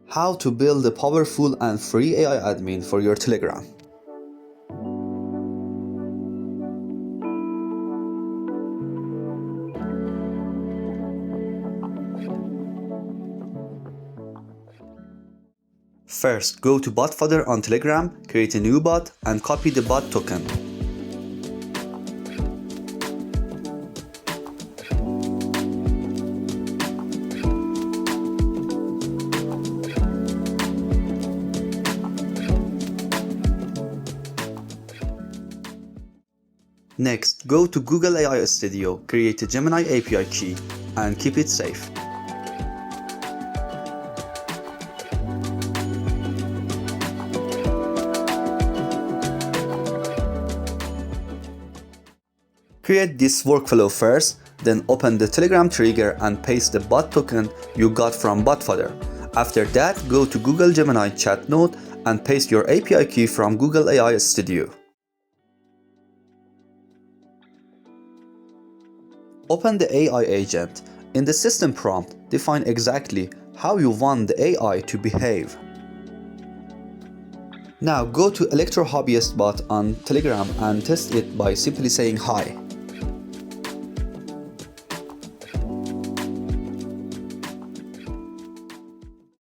How to build a powerful and free AI admin for your Telegram. First, go to bot fodder on Telegram, create a new bot, and copy the bot token. Next, go to Google AI Studio, create a Gemini API key, and keep it safe. Create this workflow first, then open the Telegram trigger and paste the bot token you got from bot fodder. After that, go to Google Gemini chat node and paste your API key from Google AI Studio. Open the AI agent. In the system prompt, define exactly how you want the AI to behave. Now go to Electro Hobbyist bot on Telegram and test it by simply saying hi.